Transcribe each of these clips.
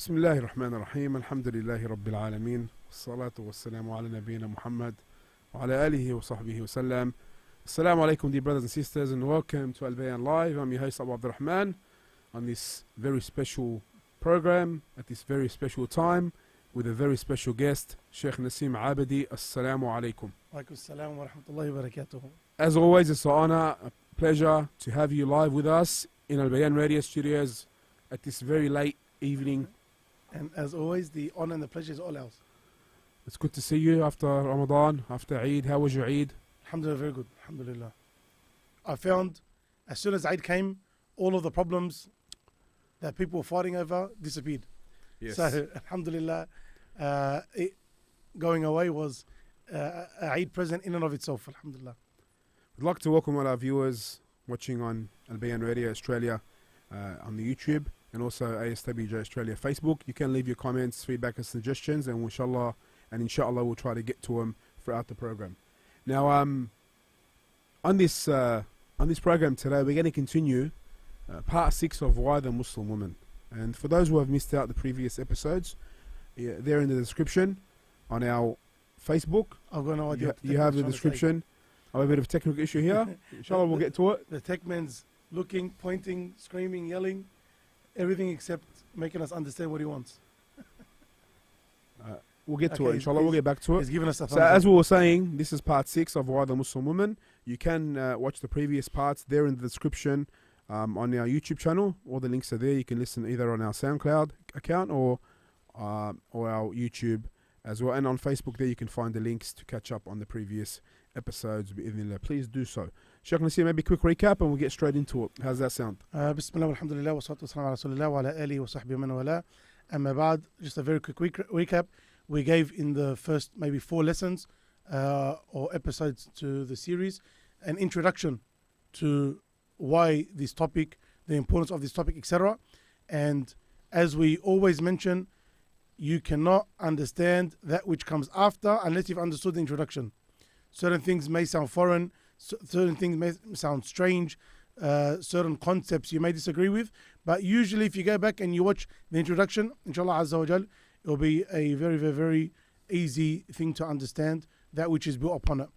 بسم الله الرحمن الرحيم الحمد لله رب العالمين والصلاة والسلام على نبينا Muhammad وعلى آله وصحبه وسلم. Assalamu alaikum, dear brothers and sisters, and welcome to Albayan Live. I'm your host Abu Abdurrahman on this very special program at this very special time with a very special guest, Sheikh Nassim Abdi. Assalamu alaikum. Alaikum assalam wa rahmatullahi wa barakatuh. As always, it's an honor, a pleasure to have you live with us in Albayan Radio Studios at this very late evening. And as always, the honor and the pleasure is all ours. It's good to see you after Ramadan, after Eid. How was your Eid? Alhamdulillah, very good. Alhamdulillah. I found as soon as Eid came, all of the problems that people were fighting over disappeared. Yes. So, Alhamdulillah, it going away was a Eid present in and of itself. Alhamdulillah. We'd like to welcome all our viewers watching on Albayan Radio Australia on the YouTube and also ASWJ Australia Facebook. You can leave your comments, feedback and suggestions, and inshallah we'll try to get to them throughout the program. Now, on this program today, we're going to continue part 6 of Why the Muslim Woman. And for those who have missed out the previous episodes, they're in the description on our Facebook. I've got no idea. You have the description. I have a bit of a technical issue here. Inshallah, we'll get to it. The tech man's looking, pointing, screaming, yelling, everything except making us understand what he wants. We'll get to it, inshallah. We'll get back to it. He's given us a So as we were saying, this is part 6 of Why the Muslim Woman. You can watch the previous parts there in the description on our YouTube channel. All the links are there. You can listen either on our SoundCloud account or our YouTube as well. And on Facebook there you can find the links to catch up on the previous episodes. Please do so. Sheikh Nassim, maybe a quick recap and we'll get straight into it. How's that sound? Bismillah, alhamdulillah, wa salatu wa salam ala rasulillah wa ala alihi wa sahbihi wa man wala. Amma ba'd, just a very quick recap. We gave in the first maybe 4 lessons or episodes to the series an introduction to why this topic, the importance of this topic, etc. And as we always mention, you cannot understand that which comes after unless you've understood the introduction. Certain things may sound foreign, certain things may sound strange, certain concepts you may disagree with, but usually if you go back and you watch the introduction, inshallah azza wa jal, it will be a very, very, very easy thing to understand that which is built upon it.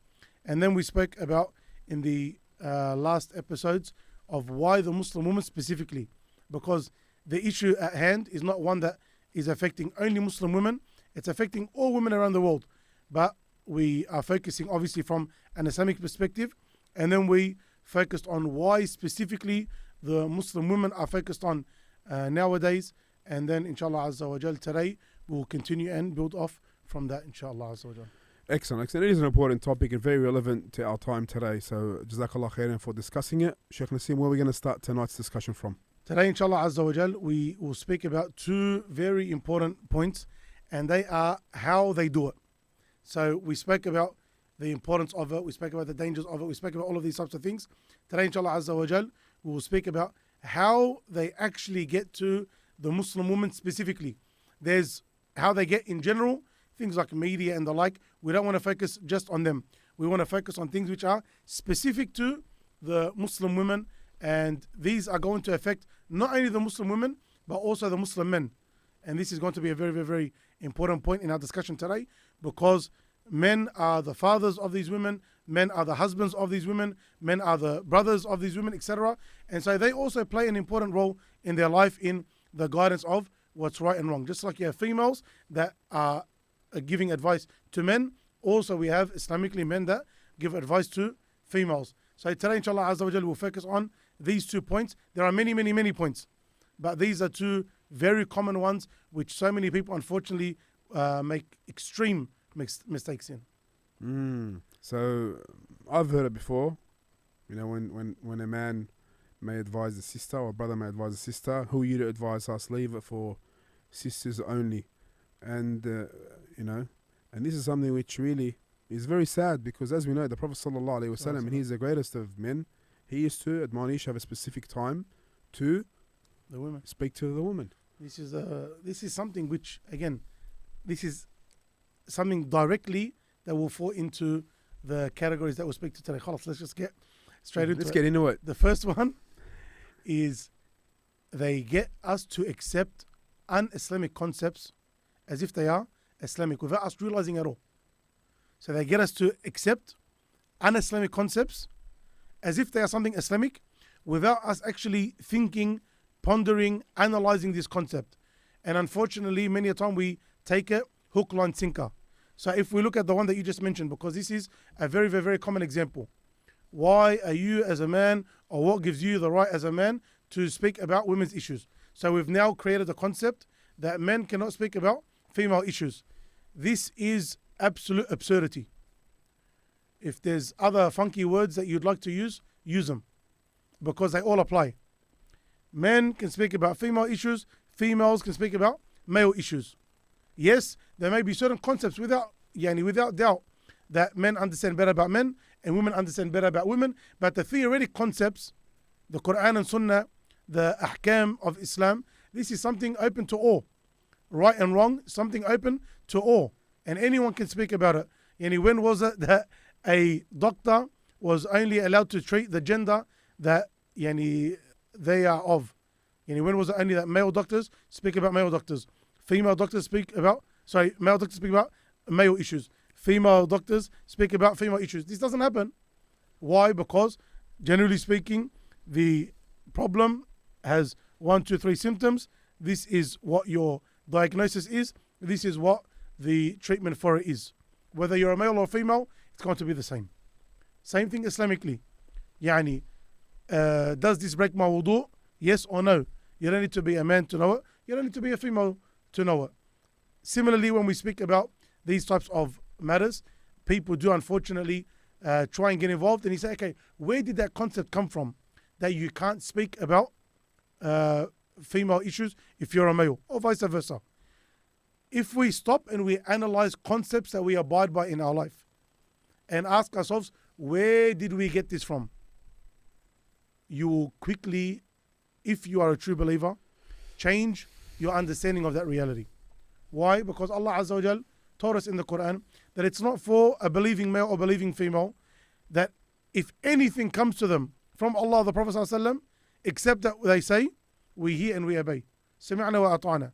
And then we spoke about in the last episodes of why the Muslim woman specifically, because the issue at hand is not one that is affecting only Muslim women, it's affecting all women around the world. But we are focusing obviously from an Islamic perspective, and then we focused on why specifically the Muslim women are focused on nowadays. And then inshallah azza wa jal today we'll continue and build off from that inshallah azza wa jal. Excellent. It is an important topic and very relevant to our time today. So jazakallah khairan for discussing it. Sheikh Nassim, where are we going to start tonight's discussion from? Today inshallah azza wa jal we will speak about 2 very important points, and they are how they do it. So we spoke about the importance of it, we spoke about the dangers of it, we spoke about all of these types of things. Today inshallah azza wa jal we will speak about how they actually get to the Muslim woman specifically. There's how they get in general, things like media and the like. We don't want to focus just on them. We want to focus on things which are specific to the Muslim women, and these are going to affect not only the Muslim women but also the Muslim men. And this is going to be a very, very, very important point in our discussion today, because men are the fathers of these women, men are the husbands of these women, men are the brothers of these women, etc. And so they also play an important role in their life in the guidance of what's right and wrong. Just like you have females that are giving advice to men, also we have Islamically men that give advice to females. So today inshallah azza wa jal we'll focus on these 2 points. There are many, many, many points, but these are 2 very common ones which so many people unfortunately make extreme mistakes in. So I've heard it before, when a man may advise a sister or a brother may advise a sister, who are you to advise us? Leave it for sisters only. And and this is something which really is very sad, because as we know, the Prophet sallallahu alaihi wasallam, and he's the greatest of men, he used to admonish, have a specific time to the women, speak to the woman. This is something which, again, this is something directly that will fall into the categories that we'll speak to today. Let's just get straight into it. Let's get into it. The first one is they get us to accept un-Islamic concepts as if they are Islamic without us realizing at all. So they get us to accept un-Islamic concepts as if they are something Islamic without us actually thinking, pondering, analyzing this concept. And unfortunately, many a time we take it hook, line, sinker. So if we look at the one that you just mentioned, because this is a very, very, very common example. Why are you as a man, or what gives you the right as a man to speak about women's issues? So we've now created a concept that men cannot speak about female issues. This is absolute absurdity. If there's other funky words that you'd like to use them, because they all apply. Men can speak about female issues, females can speak about male issues. Yes, there may be certain concepts without doubt that men understand better about men and women understand better about women, but the theoretic concepts, the Quran and Sunnah, the ahkam of Islam, this is something open to all. Right and wrong, something open to all. And anyone can speak about it. When was it that a doctor was only allowed to treat the gender that they are of? When was it only that male doctors speak about male doctors? Male doctors speak about male issues. Female doctors speak about female issues. This doesn't happen. Why? Because generally speaking, the problem has 1, 2, 3 symptoms. This is what your diagnosis is. This is what the treatment for it is. Whether you're a male or female, it's going to be the same. Same thing Islamically. Does this break my wudu? Yes or no? You don't need to be a man to know it. You don't need to be a female to know it. Similarly, when we speak about these types of matters, people do unfortunately try and get involved, and you say, okay, where did that concept come from that you can't speak about female issues if you're a male, or vice versa? If we stop and we analyze concepts that we abide by in our life and ask ourselves, where did we get this from? You will quickly, if you are a true believer, change your understanding of that reality. Why? Because Allah Azza wa Jal told us in the Quran that it's not for a believing male or believing female that if anything comes to them from Allah, the Prophet ﷺ, except that they say, we hear and we obey. Sami'na wa ata'na.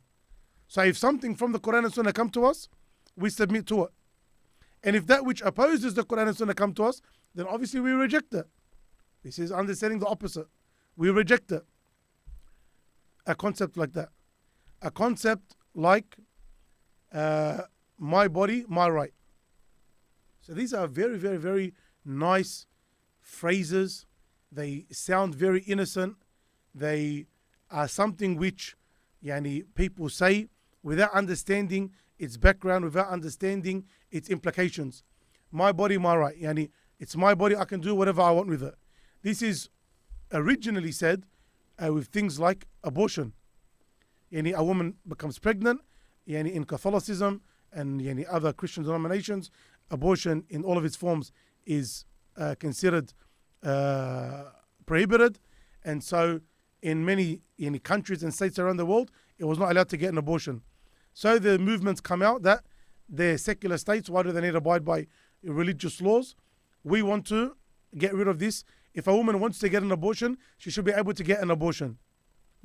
So if something from the Quran and Sunnah come to us, we submit to it. And if that which opposes the Quran and Sunnah come to us, then obviously we reject it. This is understanding the opposite. We reject it. A concept like that. A concept like my body, my right. So these are very, very, very nice phrases. They sound very innocent. They are something which people say without understanding its background, without understanding its implications. My body, my right. It's my body, I can do whatever I want with it. This is originally said with things like abortion. A woman becomes pregnant, in Catholicism and other Christian denominations, abortion in all of its forms is considered prohibited. And so in many countries and states around the world, it was not allowed to get an abortion. So the movements come out that they're secular states. Why do they need to abide by religious laws? We want to get rid of this. If a woman wants to get an abortion, she should be able to get an abortion.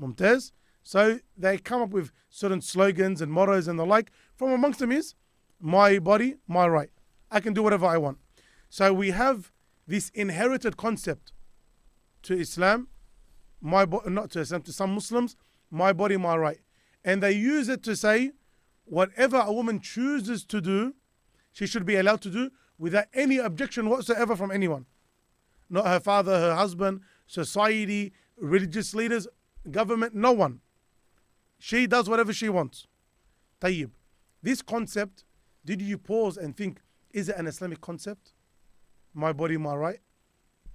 Mumtaz. So they come up with certain slogans and mottos and the like. From amongst them is, my body, my right. I can do whatever I want. So we have this inherited concept to Islam, not to Islam, to some Muslims, my body, my right. And they use it to say, whatever a woman chooses to do, she should be allowed to do without any objection whatsoever from anyone. Not her father, her husband, society, religious leaders, government, no one. She does whatever she wants. Tayyib. This concept, did you pause and think, is it an Islamic concept? My body, my right?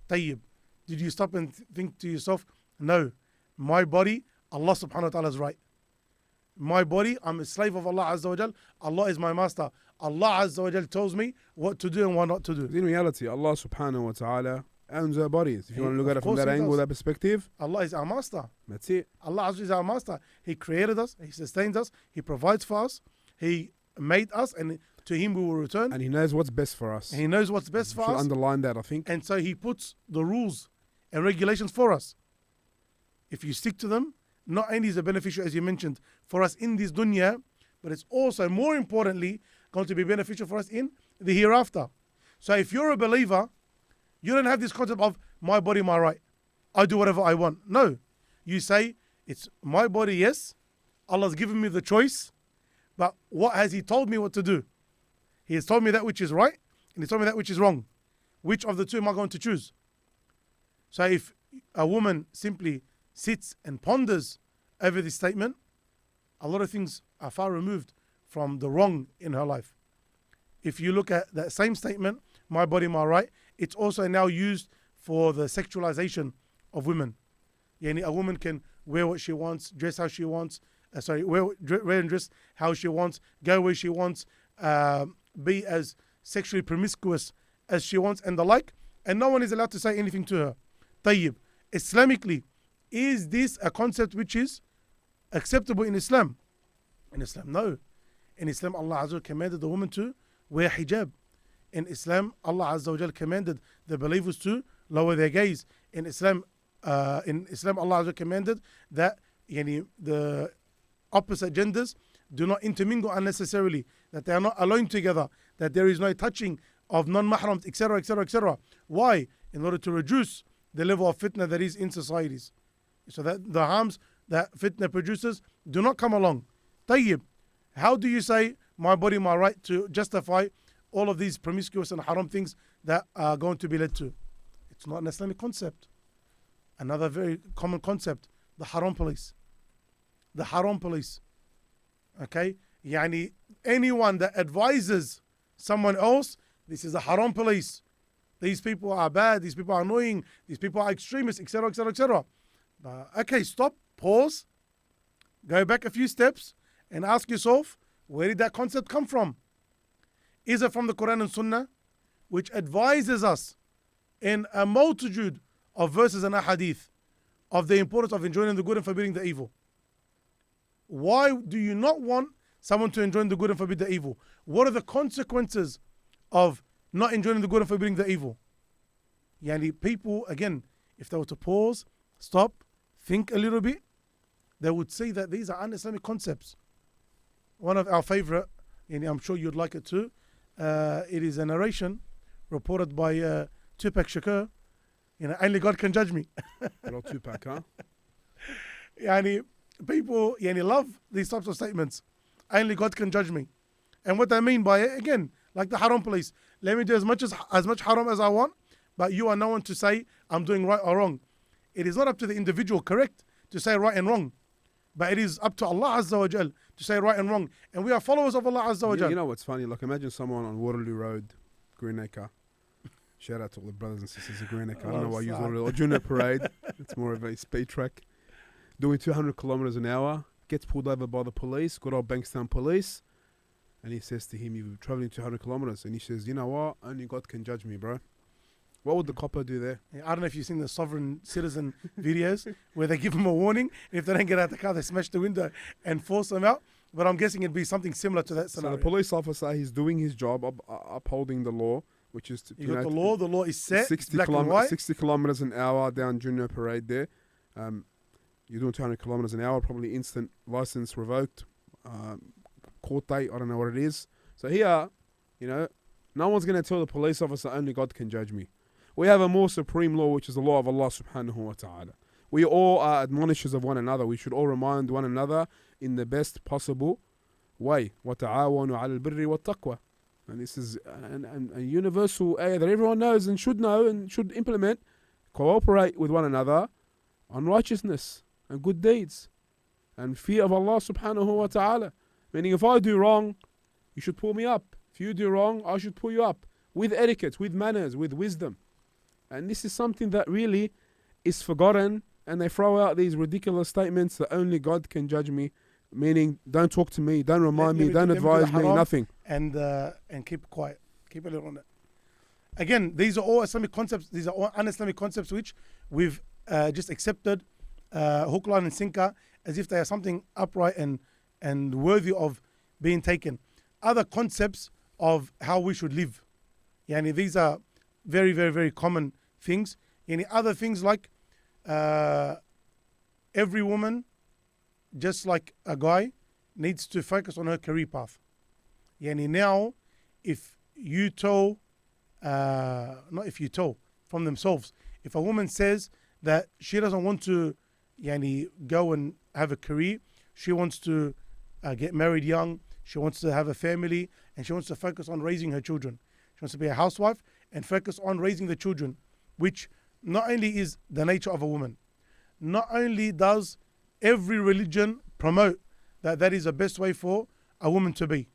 Tayyib. Did you stop and think to yourself, no, my body, Allah subhanahu wa ta'ala's right. My body, I'm a slave of Allah Azza wa Jal. Allah is my master. Allah Azza wa Jal tells me what to do and what not to do. In reality, Allah subhanahu wa ta'ala owns our bodies. If you want to look at it from that angle, that perspective, Allah is our master. That's it. Allah Azza is our master. He created us. He sustains us. He provides for us. He made us, and to Him we will return. And He knows what's best for us. And He knows what's best for us. Underline that, I think. And so He puts the rules and regulations for us. If you stick to them, not only is it beneficial, as you mentioned, for us in this dunya, but it's also, more importantly, going to be beneficial for us in the hereafter. So if you're a believer, you don't have this concept of my body, my right. I do whatever I want. No. You say, it's my body, yes. Allah's given me the choice. But what has He told me what to do? He has told me that which is right, and He told me that which is wrong. Which of the two am I going to choose? So if a woman simply sits and ponders over this statement, a lot of things are far removed from the wrong in her life. If you look at that same statement, my body, my right, it's also now used for the sexualization of women. Yani a woman can wear what she wants, dress how she wants, wear and dress how she wants, go where she wants, be as sexually promiscuous as she wants and the like, and no one is allowed to say anything to her. Tayyib, Islamically, is this a concept which is acceptable in Islam? In Islam, no. In Islam, Allah Azza wa Jal commanded the woman to wear hijab. In Islam, Allah Azza wa Jal commanded the believers to lower their gaze. In Islam, Allah Azza wa Jal commanded that the opposite genders do not intermingle unnecessarily, that they are not alone together, that there is no touching of non-mahrams, etc., etc., etc. Why? In order to reduce the level of fitna that is in societies, so that the harms that fitna produces do not come along. Tayyib, how do you say my body, my right, to justify all of these promiscuous and haram things that are going to be led to? It's not an Islamic concept. Another very common concept, the haram police. The haram police. Okay? Yani anyone that advises someone else, this is a haram police. These people are bad, these people are annoying, these people are extremists, etc., etc., etc. Okay, stop, pause, go back a few steps and ask yourself, where did that concept come from? Is it from the Quran and Sunnah, which advises us in a multitude of verses and ahadith of the importance of enjoying the good and forbidding the evil? Why do you not want someone to enjoy the good and forbid the evil? What are the consequences of not enjoying the good and forbidding the evil? Yani people, again, if they were to pause, stop, think a little bit, they would see that these are un-Islamic concepts. One of our favorite, and I'm sure you'd like it too, it is a narration reported by Tupac Shakur. Only God can judge me. Good old Tupac, huh? Yani people love these types of statements. Only God can judge me. And what they mean by it, again, like the haram police, let me do as much haram as I want, but you are no one to say I'm doing right or wrong. It is not up to the individual, correct, to say right and wrong, but it is up to Allah Azza wa Jal to say right and wrong. And we are followers of Allah Azza wa Jal. You know what's funny? Like imagine someone on Waterloo Road, Greenacre. Shout out to all the brothers and sisters of Greenacre. I don't know why I use Waterloo. Or Junior Parade. It's more of a speed track. Doing 200 kilometers an hour. Gets pulled over by the police. Good old Bankstown police. And he says to him, you're traveling 200 kilometers. And he says, you know what? Only God can judge me, bro. What would the copper do there? I don't know if you've seen the sovereign citizen videos where they give them a warning. And if they don't get out of the car, they smash the window and force them out. But I'm guessing it'd be something similar to that scenario. So the police officer, he's doing his job, upholding the law, which is to, you got the law is set, 60 kilometers an hour down Junior Parade there. You're doing 200 kilometers an hour, probably instant license revoked, court date, I don't know what it is. So here, no one's going to tell the police officer only God can judge me. We have a more supreme law, which is the law of Allah subhanahu wa ta'ala. We all are admonishers of one another. We should all remind one another in the best possible way. وَتَعَاوَنُوا عَلَى الْبِرِّ وَالتَّقْوَى. And this is a universal ayah that everyone knows and should implement. Cooperate with one another on righteousness and good deeds and fear of Allah subhanahu wa ta'ala. Meaning if I do wrong, you should pull me up. If you do wrong, I should pull you up. With etiquette, with manners, with wisdom. And this is something that really is forgotten, and they throw out these ridiculous statements that only God can judge me, meaning don't talk to me, don't remind me, don't advise me, nothing. And keep quiet. Keep a little on that. Again, these are all Islamic concepts. These are all un-Islamic concepts which we've just accepted hook, line and sinker as if they are something upright and worthy of being taken. Other concepts of how we should live. These are very, very, very common things. Other things like every woman just like a guy needs to focus on her career path. Yani now, if you tell, not if you tell, from themselves, if a woman says that she doesn't want to go and have a career, she wants to get married young, she wants to have a family, and she wants to focus on raising her children. She wants to be a housewife and focus on raising the children, which not only is the nature of a woman, not only does every religion promote that that is the best way for a woman to be,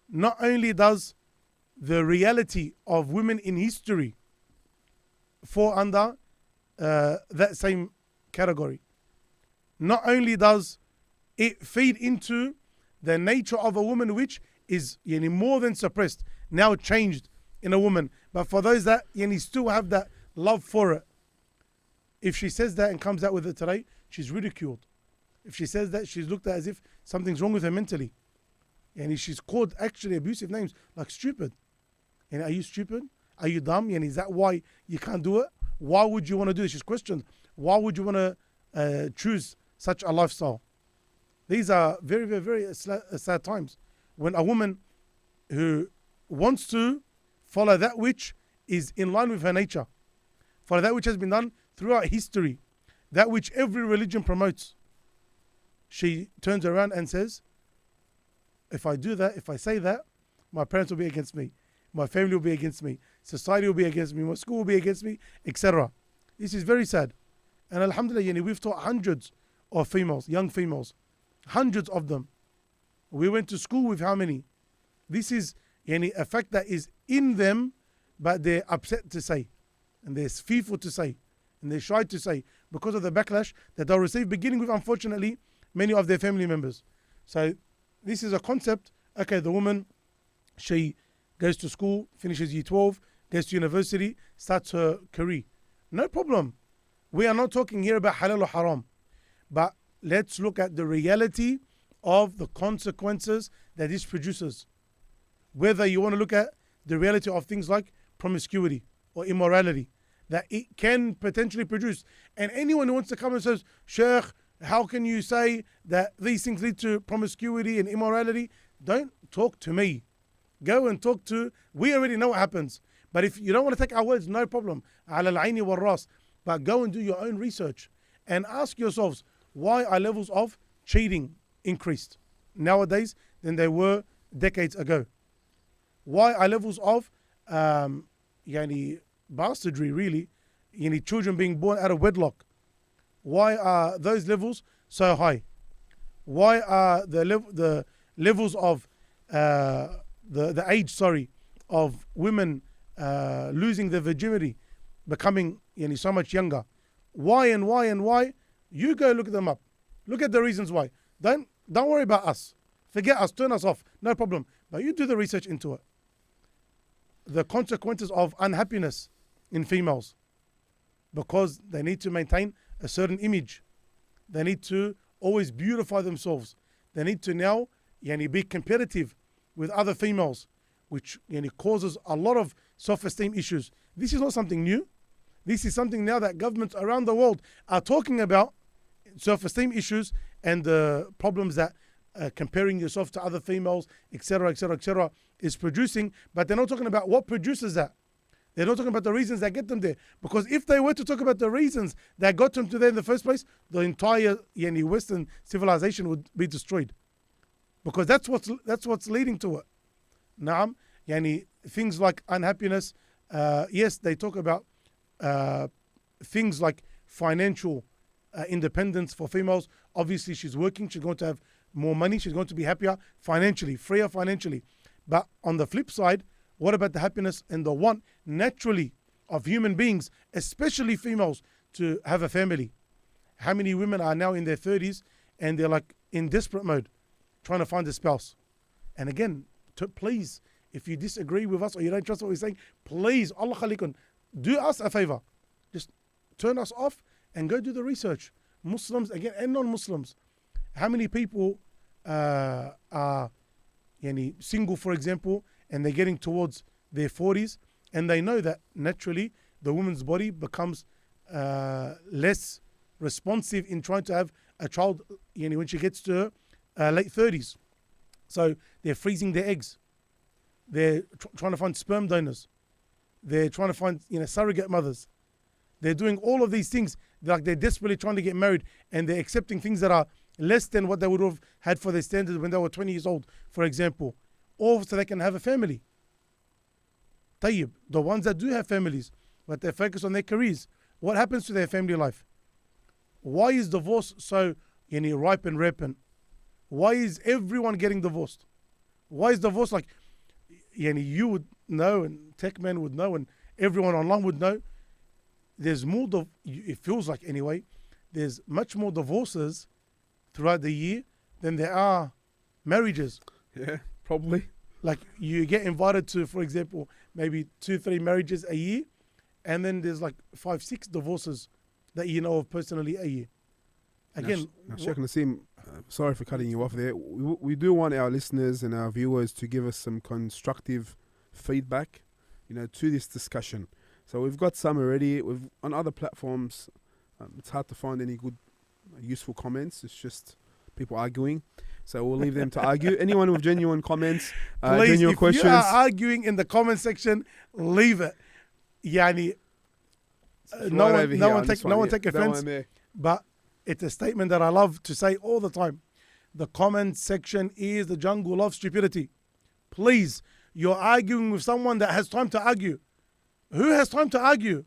not only does the reality of women in history fall under that same category, not only does it feed into the nature of a woman which is more than suppressed, now changed in a woman, but for those that still have that love for it, if she says that and comes out with it today, she's ridiculed. If she says that, she's looked at as if something's wrong with her mentally. And she's called actually abusive names like stupid. And are you stupid? Are you dumb? And is that why you can't do it? Why would you want to do this? She's questioned. Why would you want to choose such a lifestyle? These are very, very, very sad times when a woman who wants to follow that which is in line with her nature, follow that which has been done throughout history, that which every religion promotes, she turns around and says, if I do that, if I say that, my parents will be against me, my family will be against me, society will be against me, my school will be against me, etc. This is very sad. And alhamdulillah, we've taught hundreds of females, young females, hundreds of them. We went to school with how many? This is a fact that is in them, but they're upset to say, and they're fearful to say, and they're shy to say because of the backlash that they'll receive, beginning with, unfortunately, many of their family members. So this is a concept. Okay, the woman, she goes to school, finishes year 12, goes to university, starts her career. No problem. We are not talking here about halal or haram, but let's look at the reality of the consequences that this produces. Whether you want to look at the reality of things like promiscuity or immorality that it can potentially produce. And anyone who wants to come and says, Sheikh, how can you say that these things lead to promiscuity and immorality? Don't talk to me. Go and talk to, we already know what happens. But if you don't want to take our words, no problem. Ala al-aini wal ras. But go and do your own research and ask yourselves, why are levels of cheating increased nowadays than they were decades ago? Why are levels of bastardry, really, children being born out of wedlock, why are those levels so high? Why are the levels of the age, of women losing their virginity becoming so much younger? Why and why and why? You go look them up. Look at the reasons why. Don't worry about us. Forget us, turn us off, no problem. But you do the research into it. The consequences of unhappiness in females, because they need to maintain a certain image. They need to always beautify themselves. They need to now be competitive with other females, which causes a lot of self-esteem issues. This is not something new. This is something now that governments around the world are talking about, self-esteem issues and the problems that comparing yourself to other females, etc., etc., etc., is producing. But they're not talking about what produces that. They're not talking about the reasons that get them there. Because if they were to talk about the reasons that got them to there in the first place, the entire Western civilization would be destroyed. Because that's what's leading to it. Naam, things like unhappiness. Yes, they talk about things like financial independence for females. Obviously, she's working. She's going to have more money. She's going to be happier financially, freer financially. But on the flip side, what about the happiness and the want naturally of human beings, especially females, to have a family? How many women are now in their 30s and they're like in desperate mode, trying to find a spouse? And again, please, if you disagree with us or you don't trust what we're saying, please, Allah khalikun, do us a favor. Just turn us off and go do the research. Muslims, again, and non-Muslims. How many people are single, for example, and they're getting towards their 40s, and they know that naturally the woman's body becomes less responsive in trying to have a child, when she gets to her late 30s. So they're freezing their eggs. They're trying to find sperm donors. They're trying to find surrogate mothers. They're doing all of these things. They're desperately trying to get married, and they're accepting things that are less than what they would have had for their standards when they were 20 years old, for example, or so they can have a family. Tayyib, the ones that do have families, but they focus on their careers, what happens to their family life? Why is divorce so ripe and rampant? Why is everyone getting divorced? Why is divorce like, you would know, and Tech Man would know, and everyone online would know, there's more, it feels like anyway, there's much more divorces throughout the year than there are marriages. Yeah, probably. Like you get invited to, for example, maybe 2-3 marriages a year, and then there's like 5-6 divorces that you know of personally a year. Again, Sheikh Nassim, sorry for cutting you off there. We do want our listeners and our viewers to give us some constructive feedback, to this discussion. So we've got some already. On other platforms, it's hard to find any good, useful comments. It's just people arguing. So we'll leave them to argue. Anyone with genuine comments, please, genuine if questions. you are arguing in the comment section, leave it. No one take offense. But it's a statement that I love to say all the time. The comment section is the jungle of stupidity. Please, you're arguing with someone that has time to argue. Who has time to argue?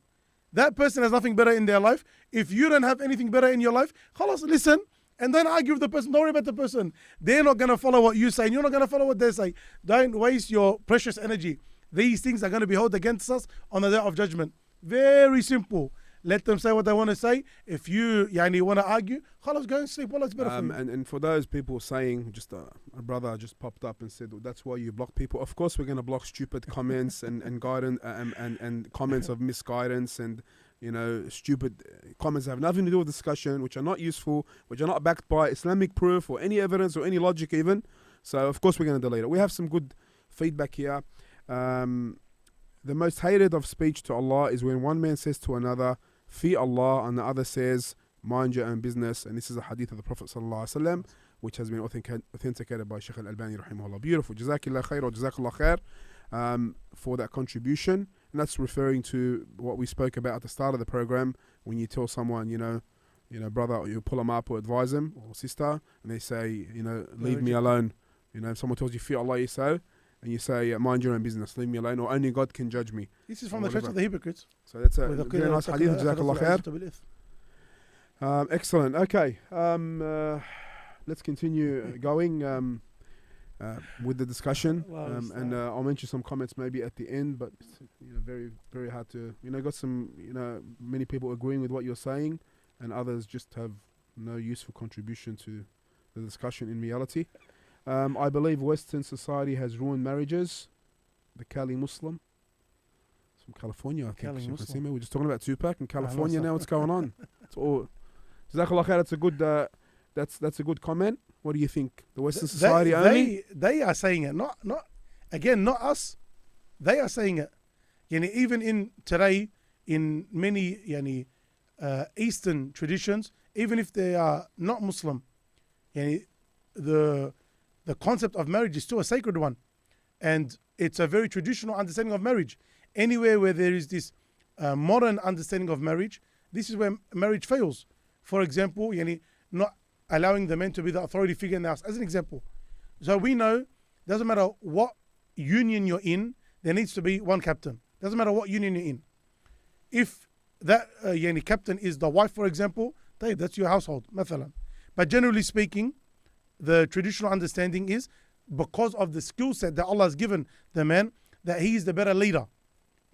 That person has nothing better in their life. If you don't have anything better in your life, khalas, listen and don't argue with the person. Don't worry about the person. They're not going to follow what you say, and you're not going to follow what they say. Don't waste your precious energy. These things are going to be held against us on the day of judgment. Very simple. Let them say what they want to say. If you want to argue, khalas, go and sleep. Well, it's better for you. And for those people saying, just a brother just popped up and said, that's why you block people. Of course, we're going to block stupid comments and guidance and comments of misguidance and stupid comments that have nothing to do with discussion, which are not useful, which are not backed by Islamic proof or any evidence or any logic even. So of course we're going to delete it. We have some good feedback here. The most hated of speech to Allah is when one man says to another, fear Allah, and the other says, mind your own business. And this is a hadith of the Prophet ﷺ, which has been authenticated by Shaykh Albayan rahimahullah. Beautiful. Jazakallah khair or Jazakallah khair for that contribution. And that's referring to what we spoke about at the start of the program, when you tell someone, brother, you pull them up or advise them, or sister, and they say, leave me alone. If someone tells you, fear Allah, you say, and you say, mind your own business, leave me alone, or only God can judge me. This is from the Church of the Hypocrites. So that's a very nice hadith. Jazakallah khair. Excellent. Okay. Let's continue going with the discussion. And I'll mention some comments maybe at the end, but it's, very, very hard to, got some, many people agreeing with what you're saying, and others just have no useful contribution to the discussion in reality. I believe Western society has ruined marriages. The Cali Muslim. It's from California, I think. We're just talking about Tupac in California now. What's going on? It's all. Jazakallah khair. That's a good. That's a good comment. What do you think? The Western society only. They are saying it. Not not us. They are saying it. Even in today, in many Eastern traditions, even if they are not Muslim, the concept of marriage is still a sacred one, and it's a very traditional understanding of marriage. Anywhere where there is this modern understanding of marriage, this is where marriage fails. For example, not allowing the man to be the authority figure in the house, as an example. So we know, doesn't matter what union you're in, there needs to be one captain. Doesn't matter what union you're in. If that captain is the wife, for example, that's your household, mathalan. But generally speaking, the traditional understanding is, because of the skill set that Allah has given the man, that he is the better leader.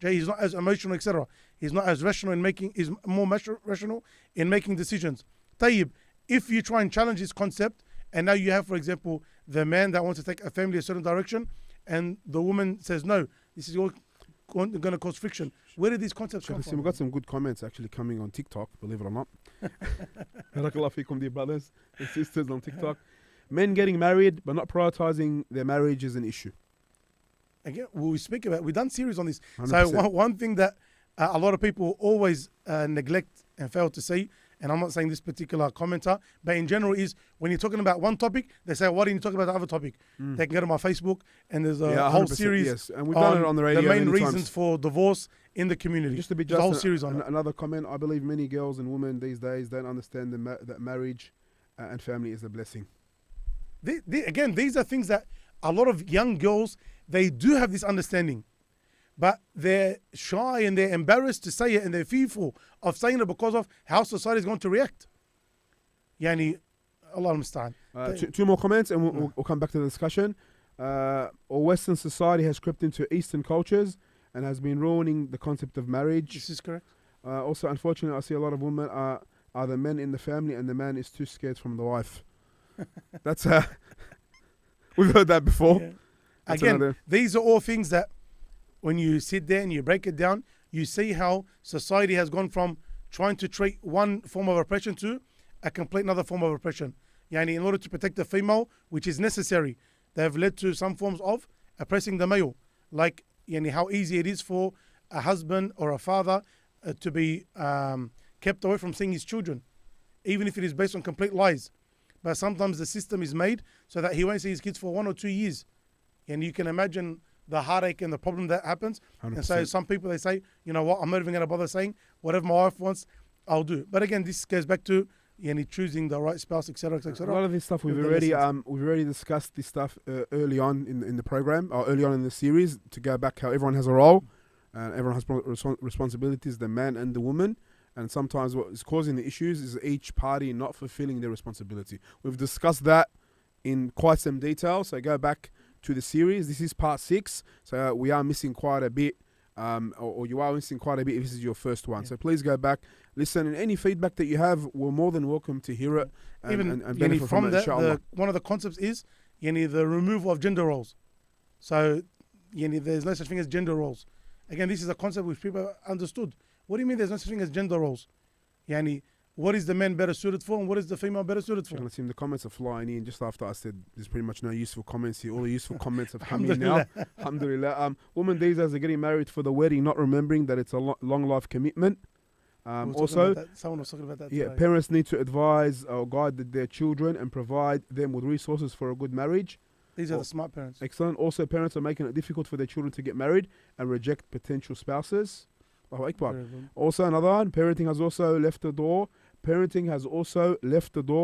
He's not as emotional, etc. He's not as rational in making, he's more rational in making decisions. Tayyib, if you try and challenge this concept, and now you have, for example, the man that wants to take a family a certain direction, and the woman says, no, this is all going to cause friction. Where did these concepts come from? We've got some good comments actually coming on TikTok, believe it or not. Barakallah feekum, dear brothers and sisters on TikTok. Men getting married but not prioritizing their marriage is an issue. Again, we've done series on this. 100%. So one thing that a lot of people always neglect and fail to say, and I'm not saying this particular commenter, but in general is when you're talking about one topic, they say, why didn't you talk about the other topic? They can go to my Facebook, and there's a whole series. Yes, and we've done it on the radio. The main many reasons times. for divorce in the community. Just to be There's just a whole series on it. another comment. I believe many girls and women these days don't understand that marriage and family is a blessing. Again, these are things that a lot of young girls, they do have this understanding, but they're shy and they're embarrassed to say it, and they're fearful of saying it because of how society is going to react. Yani, Allah al-Musta'an. Two more comments and we'll come back to the discussion. Or Western society has crept into Eastern cultures and has been ruining the concept of marriage. This is correct. Also, unfortunately, I see a lot of women are the men in the family, and the man is too scared from the wife. That's we've heard that before. Yeah. Again, these are all things that when you sit there and you break it down, you see how society has gone from trying to treat one form of oppression to a complete another form of oppression. Yani, in order to protect the female, which is necessary, they have led to some forms of oppressing the male. Like yani, how easy it is for a husband or a father to be kept away from seeing his children, even if it is based on complete lies. But sometimes the system is made so that he won't see his kids for 1 or 2 years. And you can imagine the heartache and the problem that happens. 100%. And so some people, they say, you know what, I'm not even going to bother saying whatever my wife wants, I'll do. But again, this goes back to choosing the right spouse, etc., etc. A lot of this stuff we've already discussed this stuff early on in the program, or early on in the series, to go back how everyone has a role and everyone has responsibilities, the man and the woman. And sometimes what is causing the issues is each party not fulfilling their responsibility. We've discussed that in quite some detail, so go back to the series. This is part 6, so we are missing quite a bit, or you are missing quite a bit if this is your first one. Yeah. So please go back, listen, and any feedback that you have, we're more than welcome to hear it and benefit from it, inshallah. One of the concepts is the removal of gender roles. So there's no such thing as gender roles. Again, this is a concept which people understood. What do you mean there's no such thing as gender roles? What is the man better suited for and what is the female better suited for? Nassim, the comments are flying in just after I said there's pretty much no useful comments here. All the useful comments have come in now. Alhamdulillah. Women these days are getting married for the wedding, not remembering that it's a long life commitment. Also, someone was talking about that today. Today. Parents need to advise or guide their children and provide them with resources for a good marriage. These are the smart parents. Excellent. Also, parents are making it difficult for their children to get married and reject potential spouses. Also, another one, parenting has also left the door.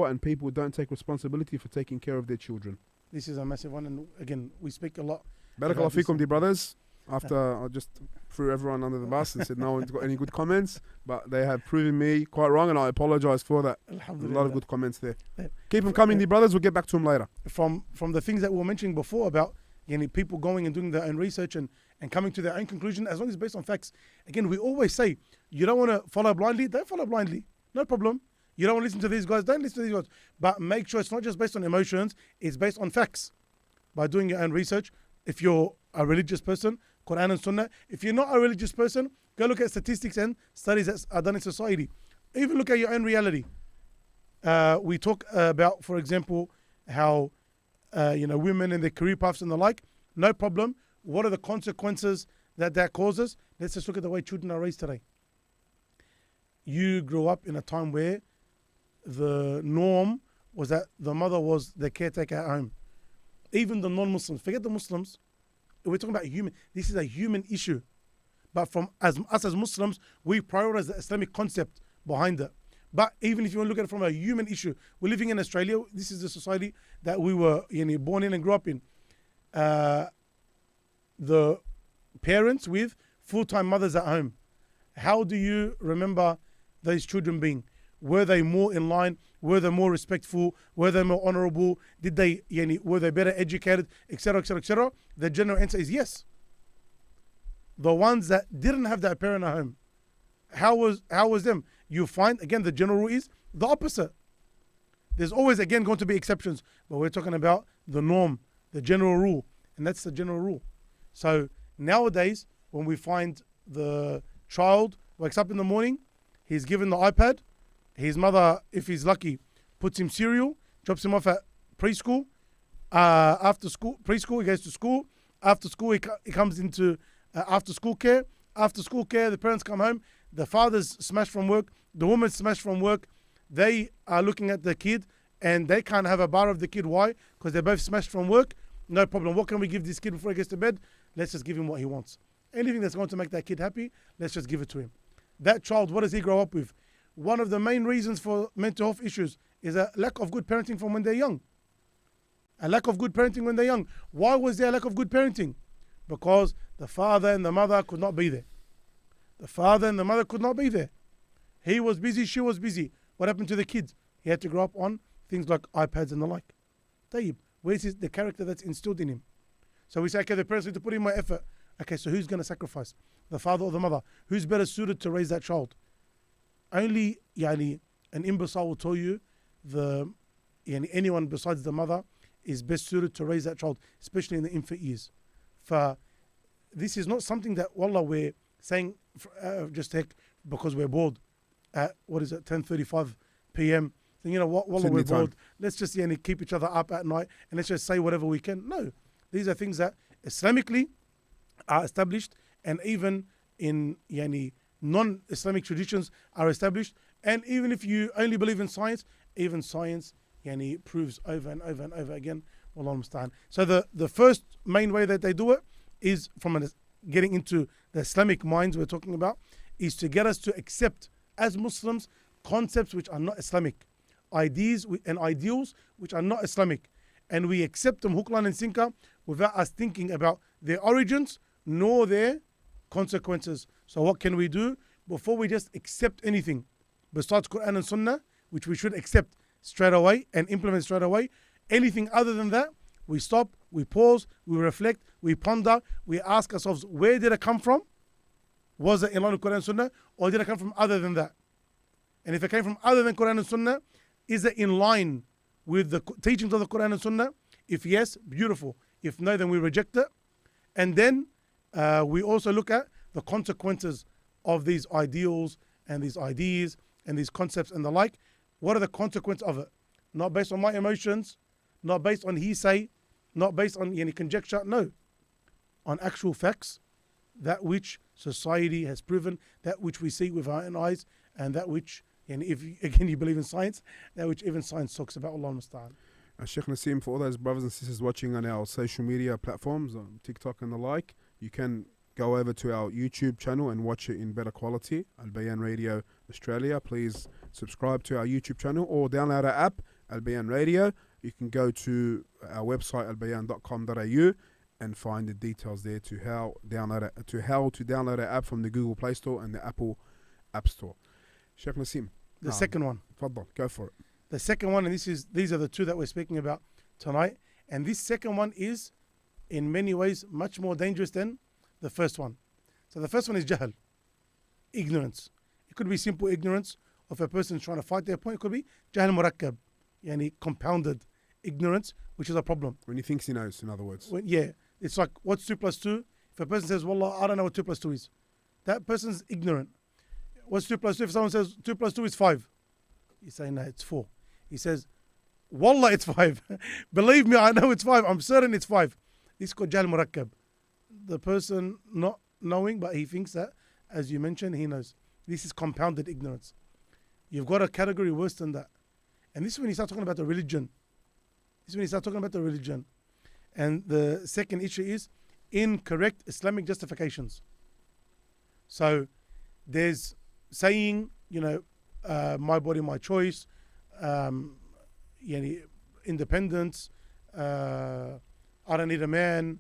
And people don't take responsibility for taking care of their children. This is a massive one, and again, we speak a lot. Barakallah fikum, dear brothers. After I just threw everyone under the bus and said no one's got any good comments, but they have proven me quite wrong, and I apologize for that. A lot of good comments there. Keep them coming, dear brothers. We'll get back to them later. From the things that we were mentioning before about people going and doing their own research and coming to their own conclusion, as long as it's based on facts. Again, we always say, you don't want to follow blindly, don't follow blindly. No problem. You don't want to listen to these guys, don't listen to these guys. But make sure it's not just based on emotions, it's based on facts. By doing your own research, if you're a religious person, Quran and Sunnah. If you're not a religious person, go look at statistics and studies that are done in society. Even look at your own reality. We talk about, for example, how women and their career paths and the like. No problem. What are the consequences that causes? Let's just look at the way children are raised today. You grew up in a time where the norm was that the mother was the caretaker at home. Even the non-Muslims, forget the Muslims, we're talking about human. This is a human issue. But from us as Muslims, we prioritize the Islamic concept behind it. But even if you want to look at it from a human issue, we're living in Australia. This is the society that we were born in and grew up in. The parents with full-time mothers at home. How do you remember those children being? Were they more in line? Were they more respectful? Were they more honorable? Were they better educated? Etc. Etc. Etc. The general answer is yes. The ones that didn't have that parent at home, how was them? You find again the general rule is the opposite. There's always again going to be exceptions, but we're talking about the norm, the general rule, and that's the general rule. So nowadays, when we find the child wakes up in the morning, he's given the iPad. His mother, if he's lucky, puts him cereal, drops him off at preschool. After school, preschool, he goes to school. After school, he comes into after school care. After school care, the parents come home. The father's smashed from work. The woman's smashed from work. they are looking at the kid and they can't have a bar of the kid. Why? Because they're both smashed from work. No problem. What can we give this kid before he gets to bed? Let's just give him what he wants. Anything that's going to make that kid happy, let's just give it to him. That child, what does he grow up with? One of the main reasons for mental health issues is a lack of good parenting from when they're young. A lack of good parenting when they're young. Why was there a lack of good parenting? Because the father and the mother could not be there. The father and the mother could not be there. He was busy, she was busy. What happened to the kids? He had to grow up on things like iPads and the like. Tayyib, where's the character that's instilled in him? So we say, okay, the parents need to put in more effort. Okay, so who's going to sacrifice? The father or the mother? Who's better suited to raise that child? Only an imbecile will tell you anyone besides the mother is best suited to raise that child, especially in the infant years. For this is not something that, wallah, we're saying just heck because we're bored at, 10:35 p.m. Then, you know what, wallah, we're bored. Let's just keep each other up at night and let's just say whatever we can. No, these are things that Islamically are established, and even in non-Islamic traditions are established. And even if you only believe in science, even science proves over and over and over again. Wallahu musta'an. So the first main way that they do it is from getting into the Islamic minds we're talking about, is to get us to accept as Muslims concepts which are not Islamic, ideas and ideals which are not Islamic, and we accept them hook, line and sinker without us thinking about their origins nor their consequences. So what can we do before we just accept anything besides Quran and Sunnah, which we should accept straight away and implement straight away? Anything other than that, we stop, we pause, we reflect, we ponder, we ask ourselves, where did it come from? Was it in line with Quran and Sunnah, or did it come from other than that? And if it came from other than Quran and Sunnah, is it in line with the teachings of the Quran and Sunnah? If yes, beautiful. If no, then we reject it. And then we also look at the consequences of these ideals and these ideas and these concepts and the like. What are the consequences of it? Not based on my emotions, not based on hearsay, not based on any conjecture, no. On actual facts, that which society has proven, that which we see with our own eyes, and that which, and if again you believe in science, that which even science talks about. Allah musta'an. Sheikh Nassim, for all those brothers and sisters watching on our social media platforms, on TikTok and the like, you can go over to our YouTube channel and watch it in better quality, Albayan Radio Australia. Please subscribe to our YouTube channel or download our app, Albayan Radio. You can go to our website, albayan.com.au, and find the details there to how to download our app from the Google Play Store and the Apple App Store. Sheikh Nassim. The second one. Faddal, go for it. The second one, and these are the two that we're speaking about tonight. And this second one is, in many ways, much more dangerous than the first one. So the first one is jahl, ignorance. It could be simple ignorance of a person trying to fight their point. It could be jahl murakkab, compounded ignorance, which is a problem. When he thinks he knows, in other words. It's like, what's 2 plus 2? If a person says, wallah, I don't know what 2 plus 2 is, that person's ignorant. What's 2 plus 2? If someone says 2 plus 2 is 5, you say, no, it's 4. He says, wallah, it's 5. Believe me, I know it's 5. I'm certain it's 5. This is called jahl murakkab. The person not knowing, but he thinks that, as you mentioned, he knows. This is compounded ignorance. You've got a category worse than that. And this is when you start talking about the religion. And the second issue is incorrect Islamic justifications. So there's saying, my body, my choice, independence, I don't need a man,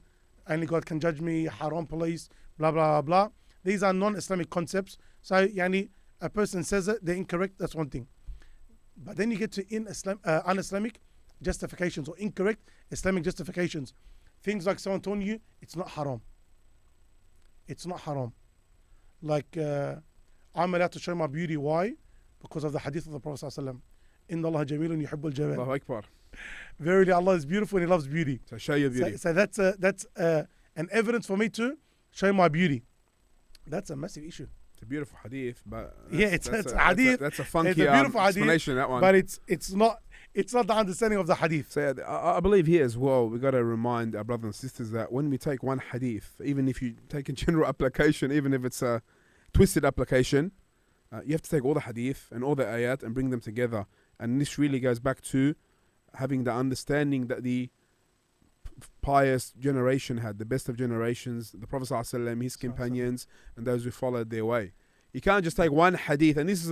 only God can judge me, haram police, blah, blah, blah, blah. These are non-Islamic concepts. So, a person says it, they're incorrect, that's one thing. But then you get to un-Islamic justifications or incorrect Islamic justifications. Things like someone telling you it's not haram. It's not haram. Like, I'm allowed to show my beauty. Why? Because of the hadith of the Prophet ﷺ. Inna Allah jamilun yuhibbul jamal. Allahu Akbar. Verily, Allah is beautiful and He loves beauty. So show your beauty. So that's an evidence for me to show my beauty. That's a massive issue. It's a beautiful hadith, but it's a hadith. That's a funky beautiful explanation. Hadith, that one, but it's not the understanding of the hadith. So I believe here as well, we got to remind our brothers and sisters that when we take one hadith, even if you take a general application, even if it's a twisted application, You have to take all the hadith and all the ayat and bring them together. And this really goes back to having the understanding that the pious generation had, the best of generations, the Prophet ﷺ, his companions, and those who followed their way. You can't just take one hadith, and this is